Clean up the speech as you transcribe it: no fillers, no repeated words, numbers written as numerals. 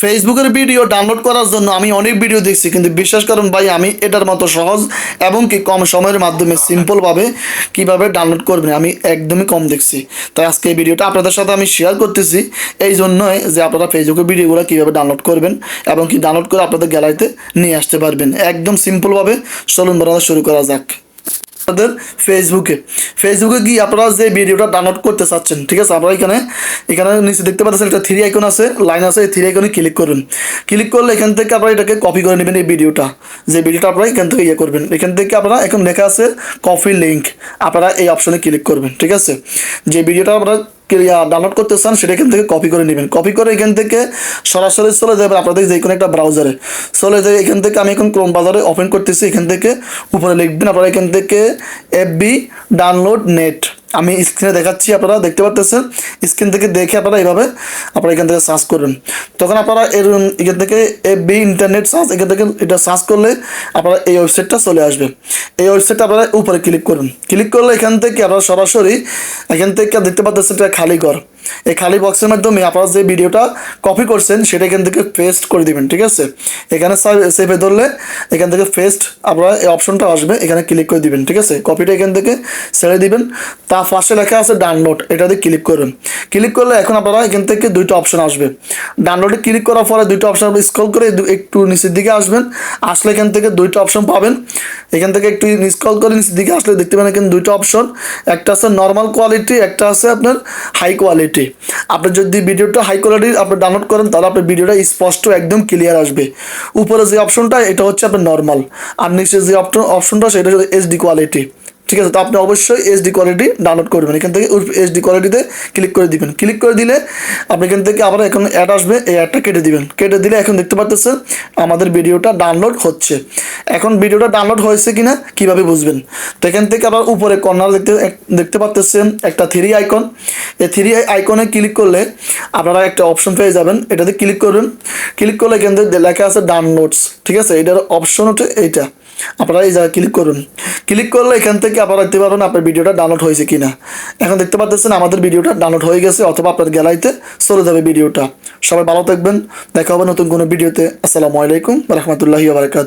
ফেসবুকের video download করার জন্য আমি অনেক ভিডিও দেখছি, কিন্তু বিশ্বাস করুন ভাই, আমি এটার মতো সহজ এবং কি কম সময়ের মাধ্যমে সিম্পলভাবে কিভাবে ডাউনলোড করবেন আমি একদমই কম দেখছি। তাই আজকে এই ভিডিওটা আপনাদের সাথে আমি শেয়ার করতেছি, এই জন্যই যে আপনারা ফেসবুকের ভিডিওগুলো কীভাবে ডাউনলোড করবেন এবং কি ডাউনলোড করে আপনাদের গ্যালারিতে নিয়ে আসতে পারবেন একদম সিম্পলভাবে। চলুন বলা শুরু করা যাক। আপনাদের ফেসবুকে গিয়ে আপনারা যে ভিডিওটা ডাউনলোড করতে চাচ্ছেন, ঠিক আছে, আপনারা এখানে নিচে দেখতে পাচ্ছেন একটা থ্রি আইকন আছে, লাইন আছে, এই থ্রি আইকনে ক্লিক করুন। ক্লিক করলে এখান থেকে আপনারা এটাকে কপি করে নেবেন। এই ভিডিওটা আপনারা এখান থেকে করবেন, এখান থেকে আপনারা এখন লেখা আছে কপি লিঙ্ক, আপনারা এই অপশনে ক্লিক করবেন। ঠিক আছে, যে ভিডিওটা আপনারা ডাউনলোড করতে চান সেটা এখান থেকে কপি করে নেবেন। কপি করে এখান থেকে সরাসরি চলে যাবেন আপনাদের যে কোনো একটা ব্রাউজারে, চলে যাবে। এখান থেকে আমি এখন ক্রোম ব্রাউজারে ওপেন করতেছি। এখান থেকে উপরে লিখবেন আপনারা এখান থেকে এফবি ডাউনলোড নেট। আমি স্ক্রিনে দেখাচ্ছি, আপনারা দেখতে পাচ্ছেন। স্ক্রিন থেকে দেখে আপনারা এইভাবে আপনারা এখান থেকে সার্চ করবেন। তখন আপনারা এখান থেকে এফবি ইন্টারনেট সার্চ, এখান থেকে এটা সার্চ করলে আপনারা এই ওয়েবসাইটটা চলে আসবে। এই ওয়েবসাইটটা আপনারা উপরে ক্লিক করুন। ক্লিক করলে এখান থেকে আপনারা সরাসরি এখান থেকে দেখতে পাচ্ছেন এটা খালি ঘর। এই খালি বক্সের মাধ্যমে আপনারা যে ভিডিওটা কপি করছেন সেটা এখান থেকে পেস্ট করে দিবেন। ঠিক আছে, এখানে সেভে ধরলে এখান থেকে পেস্ট আপনারা এই অপশনটা আসবে, এখানে ক্লিক করে দিবেন। ঠিক আছে, কপিটা এখান থেকে ছেড়ে দিবেন। তার পাশে লেখা আছে ডাউনলোড, এটাতে ক্লিক করবেন। ক্লিক করলে এখন আপনারা এখান থেকে দুইটা অপশন আসবে। ডাউনলোডে ক্লিক করার পরে দুইটা অপশন স্ক্রল করে একটু নিচের দিকে আসবেন। আসলে এখান থেকে দুইটা অপশন পাবেন। এখান থেকে একটু স্ক্রল করে নিচের দিকে আসলে দেখতে পাবেন এখানে দুইটা অপশন, একটা আছে নর্মাল কোয়ালিটি, একটা আছে আপনার হাই কোয়ালিটি। আপনি যদি ভিডিওটা হাই কোয়ালিটির আপনি ডাউনলোড করেন তাহলে আপনার ভিডিওটা স্পষ্ট একদম ক্লিয়ার আসবে। উপরে যে অপশনটা এটা হচ্ছে আপনার নর্মাল, আর নিচে যে অপশনটা সেটা হচ্ছে এইচডি কোয়ালিটি। ঠিক আছে, তো আপনি অবশ্যই এইচডি কোয়ালিটি ডাউনলোড করবেন। এখান থেকে এইচডি কোয়ালিটিতে ক্লিক করে দিবেন। ক্লিক করে দিলে আপনি এখান থেকে আবার এখন অ্যাড আসবে, এই অ্যাডটা কেটে দিবেন। কেটে দিলে এখন দেখতে পাচ্ছেন আমাদের ভিডিওটা ডাউনলোড হচ্ছে। এখন ভিডিওটা ডাউনলোড হয়েছে কিনা কিভাবে বুঝবেন? তো এখান থেকে আবার উপরে কর্নার দেখতে পাচ্ছেন একটা থ্রি আইকন। এই থ্রি আইকনে ক্লিক করলে আপনারা একটা অপশন পেয়ে যাবেন, এটাতে ক্লিক করবেন। ক্লিক করলে এখান থেকে লেখা আছে ডাউনলোডস। ঠিক আছে, এটার অপশন হচ্ছে এইটা, আপনারা এই জায়গায় ক্লিক করুন। ক্লিক করলে এখান থেকে আপনারা দেখতে পারবেন আপনার ভিডিওটা ডাউনলোড হয়েছে কিনা। এখন দেখতে পাচ্ছেন আমাদের ভিডিওটা ডাউনলোড হয়ে গেছে, অথবা আপনার গ্যালারিতে চলে যাবে ভিডিওটা। সবাই ভালো থাকবেন, দেখা হবে নতুন কোনো ভিডিওতে। আসসালামু আলাইকুম ওয়া রাহমাতুল্লাহি ওয়া বারাকাতুহু।